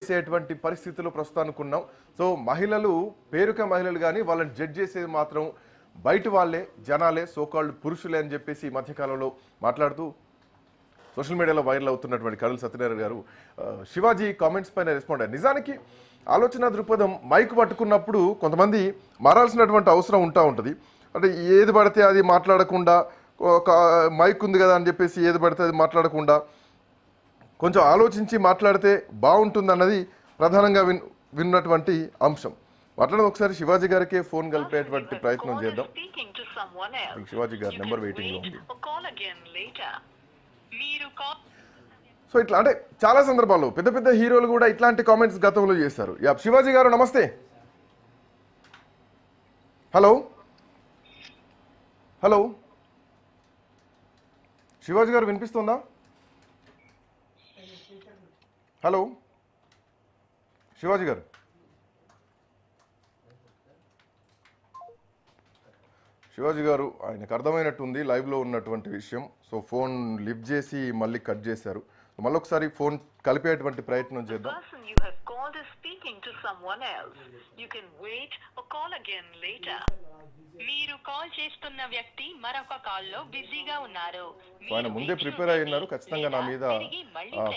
చేసేటువంటి పరిస్థితులు ప్రస్తుతానికి ఉన్నాం. సో మహిళలు పేరుక మహిళలు కానీ వాళ్ళని జడ్జ్ చేసేది మాత్రం బయట వాళ్ళే, జనాలే, సోకాల్డ్ పురుషులే అని చెప్పేసి ఈ మధ్యకాలంలో మాట్లాడుతూ సోషల్ మీడియాలో వైరల్ అవుతున్నటువంటి కర్నూలు సత్యనారాయణ గారు శివాజీ కామెంట్స్ పైన రెస్పాండ్ అయ్యారు. నిజానికి ఆలోచన దృక్పథం మైక్ పట్టుకున్నప్పుడు కొంతమంది మారాల్సినటువంటి అవసరం ఉంటుంది. అంటే ఏది పడితే అది మాట్లాడకుండా, ఒక మైక్ ఉంది కదా అని చెప్పేసి ఏది పడితే అది మాట్లాడకుండా కొంచెం ఆలోచించి మాట్లాడితే బాగుంటుంది అన్నది ప్రధానంగా విన్నటువంటి అంశం. మాట్లాడడం ఒకసారి శివాజీ గారికే ఫోన్ కలిపేటువంటి ప్రయత్నం చేద్దాం. శివాజీ గారి నెంబర్ వెయిటింగ్ లో ఉంది. సో ఇట్లా అంటే చాలా సందర్భాల్లో పెద్ద పెద్ద హీరోలు కూడా ఇట్లాంటి కామెంట్స్ గతంలో చేశారు. శివాజీ గారు నమస్తే. హలో హలో శివాజీ గారు వినిపిస్తుందా? హలో శివాజీ గారు. శివాజీ గారు ఆయనకు అర్థమైనట్టుంది లైవ్లో ఉన్నటువంటి విషయం. సో ఫోన్ లిఫ్ట్ చేసి మళ్ళీ కట్ చేశారు. మళ్ళీ ఒకసారి ఫోన్ కలిపేటువంటి ప్రయత్నం చేద్దాం. మీరు కాల్ చేస్తున్న వ్యక్తి మరొక కాల్లో బిజీగా ఉన్నారు. ఆయన ముందే ప్రిపేర్ అయి ఉన్నారు, ఖచ్చితంగా నా మీద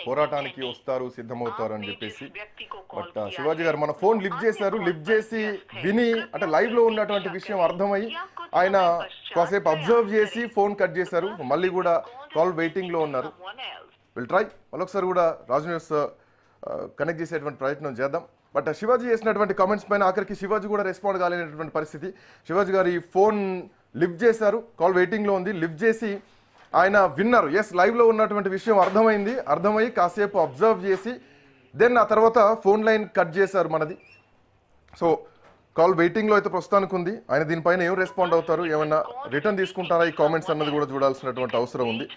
పోరాటానికి వస్తారు, సిద్ధమవుతారు అని చెప్పేసి. బట్ శివాజీ గారు మన ఫోన్ లిఫ్ట్ చేశారు. లిఫ్ట్ చేసి విని అంటే లైవ్ లో ఉన్నటువంటి విషయం అర్థమై ఆయన కాసేపు అబ్జర్వ్ చేసి ఫోన్ కట్ చేశారు. మళ్ళీ కూడా కాల్ వెయిటింగ్ లో ఉన్నారు. విల్ ట్రై మళ్ళొకసారి కూడా రాజు న్యూస్ కనెక్ట్ చేసేటువంటి ప్రయత్నం చేద్దాం. బట్ శివాజీ చేసినటువంటి కామెంట్స్ పైన ఆఖరికి శివాజీ కూడా రెస్పాండ్ కాలేనటువంటి పరిస్థితి. శివాజీ గారు ఈ ఫోన్ లిఫ్ట్ చేశారు, కాల్ వెయిటింగ్లో ఉంది. లిఫ్ట్ చేసి ఆయన విన్నారు, ఎస్ లైవ్లో ఉన్నటువంటి విషయం అర్థమై కాసేపు అబ్జర్వ్ చేసి దెన్ ఆ తర్వాత ఫోన్ లైన్ కట్ చేశారు మనది. సో కాల్ వెయిటింగ్లో అయితే ప్రస్తుతానికి ఉంది. ఆయన దీనిపైన ఏం రెస్పాండ్ అవుతారు, ఏమైనా రిటర్న్ తీసుకుంటారా ఈ కామెంట్స్ అన్నది కూడా చూడాల్సినటువంటి అవసరం ఉంది.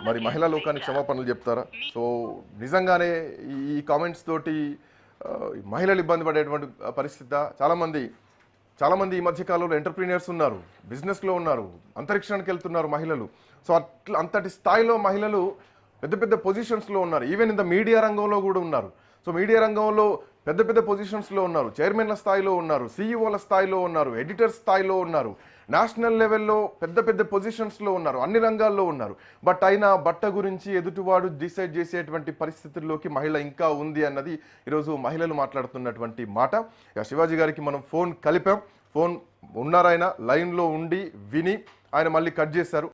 మరి మహిళా లోకానికి క్షమాపణలు చెప్తారా? సో నిజంగానే ఈ కామెంట్స్ తోటి మహిళలు ఇబ్బంది పడేటువంటి పరిస్థితి. చాలామంది ఈ మధ్యకాలంలో ఎంటర్ప్రీనియర్స్ ఉన్నారు, బిజినెస్లో ఉన్నారు, అంతరిక్షానికి వెళ్తున్నారు మహిళలు. సో అంతటి స్థాయిలో మహిళలు పెద్ద పెద్ద పొజిషన్స్లో ఉన్నారు. ఈవెన్ ఇన్ ద మీడియా రంగంలో కూడా ఉన్నారు. సో మీడియా రంగంలో పెద్ద పెద్ద పొజిషన్స్లో ఉన్నారు, చైర్మన్ల స్థాయిలో ఉన్నారు, సీఈఓల స్థాయిలో ఉన్నారు, ఎడిటర్ స్థాయిలో ఉన్నారు, నేషనల్ లెవెల్లో పెద్ద పెద్ద పొజిషన్స్లో ఉన్నారు, అన్ని రంగాల్లో ఉన్నారు. బట్ అయినా బట్ట గురించి ఎదుటివాడు డిసైడ్ చేసేటువంటి పరిస్థితుల్లోకి మహిళ ఇంకా ఉంది అన్నది ఈరోజు మహిళలు మాట్లాడుతున్నటువంటి మాట. శివాజీ గారికి మనం ఫోన్ కలిపాం. ఫోన్ ఉన్నారాయన లైన్లో ఉండి విని ఆయన మళ్ళీ కట్ చేశారు.